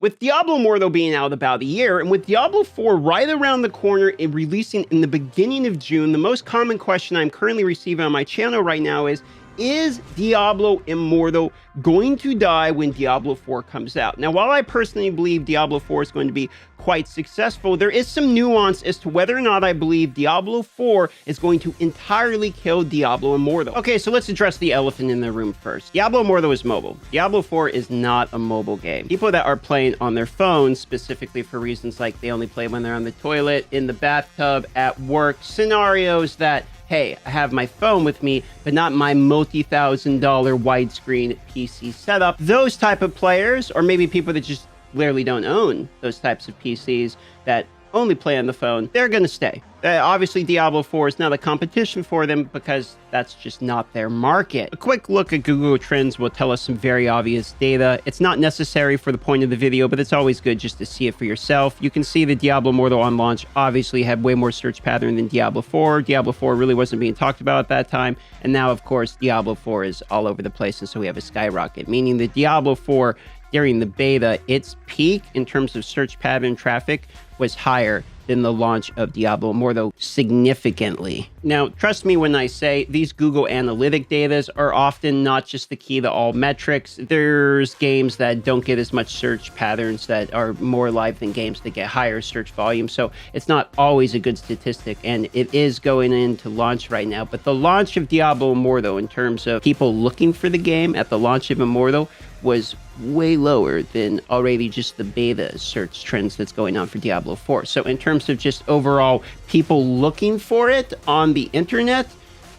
With Diablo Immortal being out about a year, and with Diablo 4 right around the corner and releasing in the beginning of June, the most common question I'm currently receiving on my channel right now is Diablo Immortal going to die when Diablo 4 comes out? Now, while I personally believe Diablo 4 is going to be quite successful, there is some nuance as to whether or not I believe Diablo 4 is going to entirely kill Diablo Immortal. Okay, so let's address the elephant in the room first. Diablo Immortal is mobile. Diablo 4 is not a mobile game. People that are playing on their phones, specifically for reasons like they only play when they're on the toilet, in the bathtub, at work, scenarios that, hey, I have my phone with me, but not my multi-$1,000 widescreen PC setup. Those type of players, or maybe people that just literally don't own those types of PCs that only play on the phone, they're going to stay. Obviously, Diablo 4 is not a competition for them because that's just not their market. A quick look at Google Trends will tell us some very obvious data. It's not necessary for the point of the video, but it's always good just to see it for yourself. You can see that Diablo Immortal on launch obviously had way more search pattern than Diablo 4. Diablo 4 really wasn't being talked about at that time. And now, of course, Diablo 4 is all over the place. And so we have a skyrocket, meaning that Diablo 4 during the beta, its peak in terms of search pattern traffic was higher than the launch of Diablo Immortal significantly. Now, trust me when I say these Google Analytic data are often not just the key to all metrics. There's games that don't get as much search patterns that are more live than games that get higher search volume. So it's not always a good statistic, and it is going into launch right now. But the launch of Diablo Immortal, in terms of people looking for the game at the launch of Immortal, was way lower than already just the beta search trends that's going on for Diablo 4. So in terms of just overall people looking for it on the internet,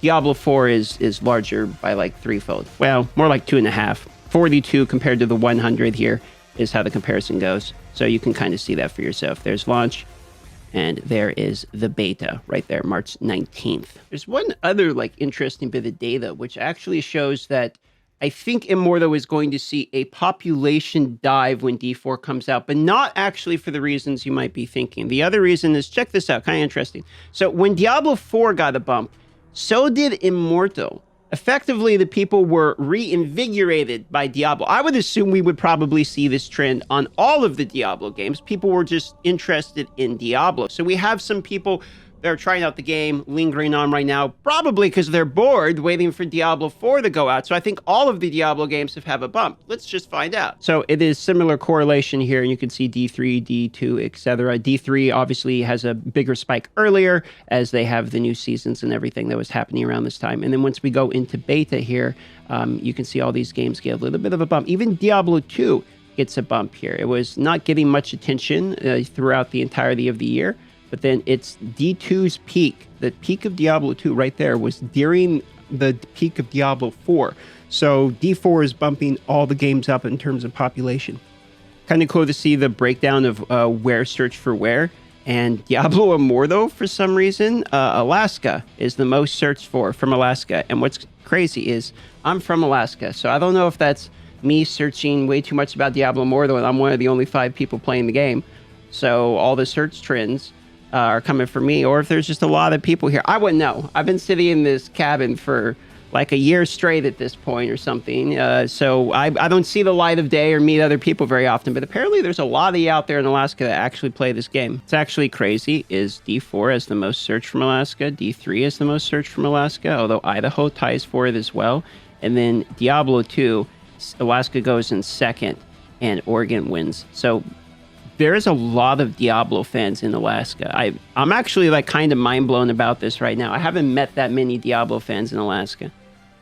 Diablo 4 is larger by like threefold. Well, more like 2.5. 42 compared to the 100 here is how the comparison goes. So you can kind of see that for yourself. There's launch, and there is the beta right there, March 19th. There's one other like interesting bit of data, which actually shows that I think Immortal is going to see a population dive when D4 comes out, but not actually for the reasons you might be thinking. The other reason is, check this out, kind of interesting. So when Diablo 4 got a bump, so did Immortal. Effectively, the people were reinvigorated by Diablo. I would assume we would probably see this trend on all of the Diablo games. People were just interested in Diablo. So we have some people that are trying out the game, lingering on right now, probably because they're bored, waiting for Diablo 4 to go out. So I think all of the Diablo games have a bump. Let's just find out. So it is similar correlation here, and you can see D3, D2, etc. D3 obviously has a bigger spike earlier, as they have the new seasons and everything that was happening around this time. And then once we go into beta here, you can see all these games get a little bit of a bump. Even Diablo 2 gets a bump here. It was not getting much attention throughout the entirety of the year. But then it's D2's peak. The peak of Diablo 2 right there was during the peak of Diablo 4. So D4 is bumping all the games up in terms of population. Kind of cool to see the breakdown of where search for where. And Diablo Immortal, for some reason, Alaska is the most searched for from Alaska. And what's crazy is I'm from Alaska. So I don't know if that's me searching way too much about Diablo Immortal and I'm one of the only 5 people playing the game. So all the search trends are coming for me, or if there's just a lot of people here. I wouldn't know. I've been sitting in this cabin for like a year straight at this point or something. So I don't see the light of day or meet other people very often, but apparently there's a lot of you out there in Alaska that actually play this game. It's actually crazy is D4 has the most search from Alaska. D3 is the most search from Alaska, although Idaho ties for it as well. And then Diablo 2, Alaska goes in second and Oregon wins. So there is a lot of Diablo fans in Alaska. I'm actually like kind of mind blown about this right now. I haven't met that many Diablo fans in Alaska.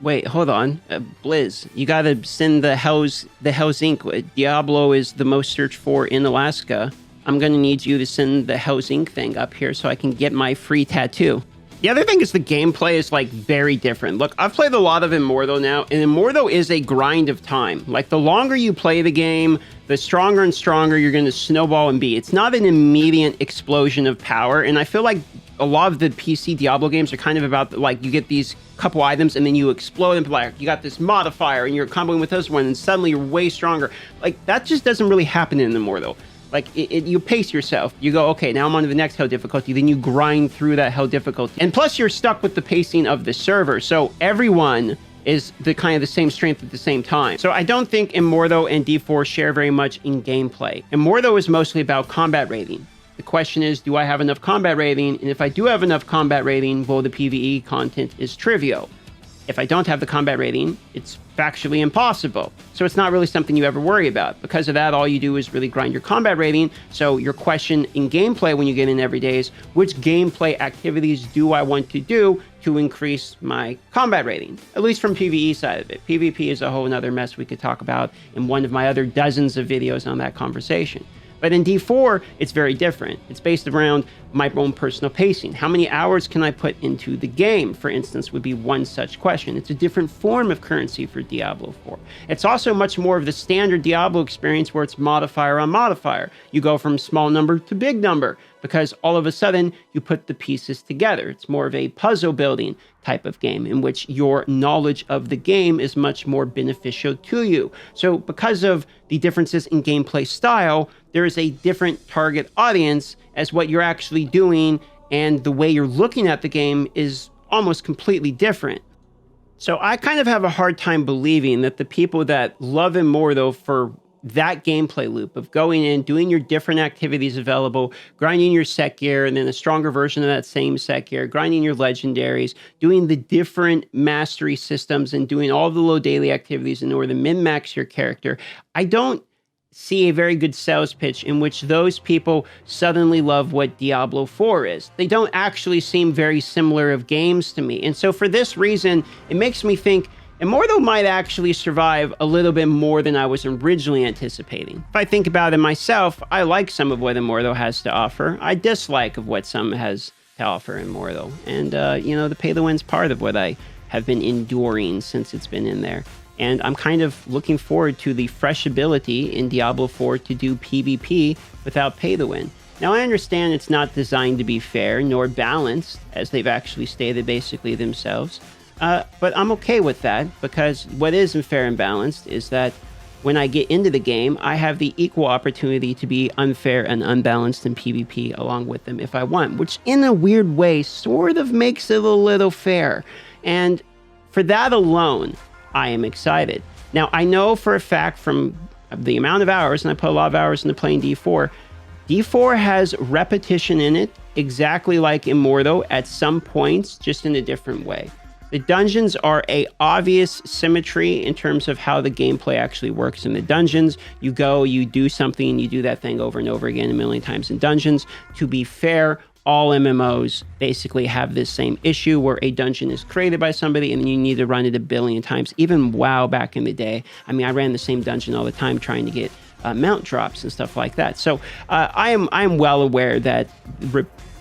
Wait, hold on. Blizz, you gotta send the Hell's Inc. Diablo is the most searched for in Alaska. I'm gonna need you to send the Hell's Inc. thing up here so I can get my free tattoo. The other thing is the gameplay is like very different. Look, I've played a lot of Immortal now, and Immortal is a grind of time. Like the longer you play the game, the stronger and stronger you're going to snowball and be. It's not an immediate explosion of power, and I feel like a lot of the PC Diablo games are kind of about like you get these couple items and then you explode and like you got this modifier and you're comboing with this one and suddenly you're way stronger. Like that just doesn't really happen in Immortal. Like, you pace yourself. You go, okay, now I'm on to the next hell difficulty. Then you grind through that hell difficulty. And plus, you're stuck with the pacing of the server. So everyone is the kind of the same strength at the same time. So I don't think Immortal and D4 share very much in gameplay. Immortal is mostly about combat rating. The question is, do I have enough combat rating? And if I do have enough combat rating, well, the PvE content is trivial. If I don't have the combat rating, it's factually impossible. So it's not really something you ever worry about. Because of that, all you do is really grind your combat rating. So your question in gameplay when you get in every day is, which gameplay activities do I want to do to increase my combat rating? At least from PvE side of it. PvP is a whole nother mess we could talk about in one of my other dozens of videos on that conversation. But in D4, it's very different. It's based around my own personal pacing. How many hours can I put into the game, for instance, would be one such question. It's a different form of currency for Diablo 4. It's also much more of the standard Diablo experience where it's modifier on modifier. You go from small number to big number because all of a sudden you put the pieces together. It's more of a puzzle building type of game in which your knowledge of the game is much more beneficial to you. So because of the differences in gameplay style, there is a different target audience as what you're actually doing, and the way you're looking at the game is almost completely different. So I kind of have a hard time believing that the people that love Immortal for that gameplay loop of going in, doing your different activities available, grinding your set gear, and then a stronger version of that same set gear, grinding your legendaries, doing the different mastery systems, and doing all the low daily activities in order to min-max your character. I don't see a very good sales pitch in which those people suddenly love what Diablo 4 is. They don't actually seem very similar of games to me. And so for this reason, it makes me think Immortal might actually survive a little bit more than I was originally anticipating. If I think about it myself, I like some of what Immortal has to offer. I dislike of what some has to offer Immortal. And, the pay to win's part of what I have been enduring since it's been in there. And I'm kind of looking forward to the fresh ability in Diablo 4 to do PvP without pay to win. Now, I understand it's not designed to be fair nor balanced, as they've actually stated basically themselves. But I'm okay with that, because what is fair and balanced is that when I get into the game, I have the equal opportunity to be unfair and unbalanced in PvP along with them if I want, which in a weird way sort of makes it a little fair. And for that alone, I am excited. Now, I know for a fact from the amount of hours, and I put a lot of hours into playing D4, D4 has repetition in it, exactly like Immortal at some points, just in a different way. The dungeons are a obvious symmetry in terms of how the gameplay actually works in the dungeons. You go, you do something, you do that thing over and over again a million times in dungeons. To be fair, all MMOs basically have this same issue where a dungeon is created by somebody and you need to run it a billion times. Even WoW back in the day, I mean, I ran the same dungeon all the time trying to get mount drops and stuff like that. So I am well aware that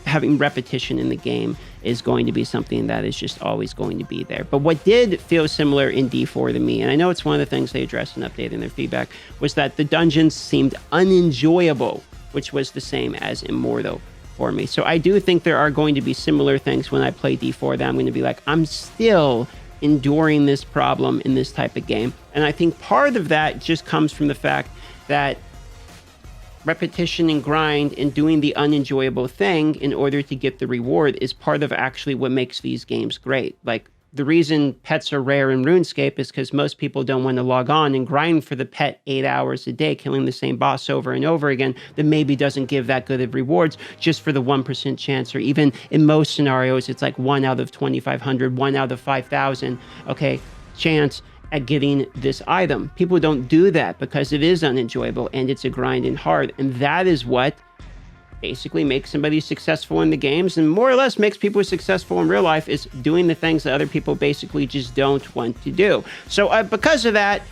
having repetition in the game is going to be something that is just always going to be there. But what did feel similar in D4 to me, and I know it's one of the things they addressed in updating their feedback, was that the dungeons seemed unenjoyable, which was the same as Immortal for me. So I do think there are going to be similar things when I play D4 that I'm going to be like, I'm still enduring this problem in this type of game. And I think part of that just comes from the fact that repetition and grind and doing the unenjoyable thing in order to get the reward is part of actually what makes these games great. Like, the reason pets are rare in RuneScape is because most people don't want to log on and grind for the pet 8 hours a day, killing the same boss over and over again that maybe doesn't give that good of rewards just for the 1% chance, or even in most scenarios, it's like 1 out of 2,500, 1 out of 5,000, okay, chance at getting this item. People don't do that because it is unenjoyable and it's a grind and hard. And that is what basically makes somebody successful in the games, and more or less makes people successful in real life, is doing the things that other people basically just don't want to do. So because of that,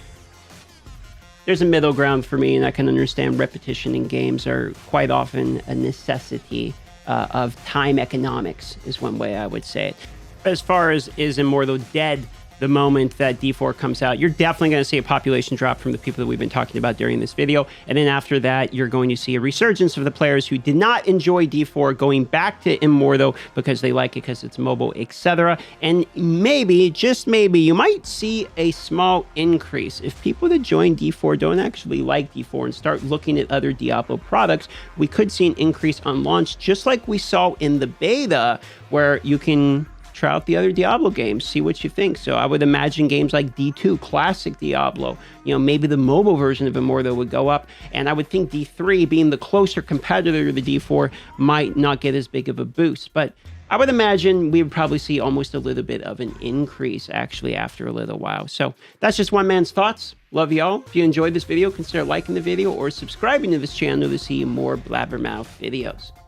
there's a middle ground for me, and I can understand repetition in games are quite often a necessity of time economics, is one way I would say it. As far as is Immortal dead the moment that D4 comes out, you're definitely going to see a population drop from the people that we've been talking about during this video. And then after that, you're going to see a resurgence of the players who did not enjoy D4 going back to Immortal because they like it because it's mobile, etc. And maybe, just maybe, you might see a small increase. If people that join D4 don't actually like D4 and start looking at other Diablo products, we could see an increase on launch, just like we saw in the beta, where you can try out the other Diablo games, see what you think. So I would imagine games like D2, classic Diablo, maybe the mobile version of Immortal would go up. And I would think D3, being the closer competitor to the D4, might not get as big of a boost. But I would imagine we would probably see almost a little bit of an increase actually after a little while. So that's just one man's thoughts. Love y'all. If you enjoyed this video, consider liking the video or subscribing to this channel to see more blabbermouth videos.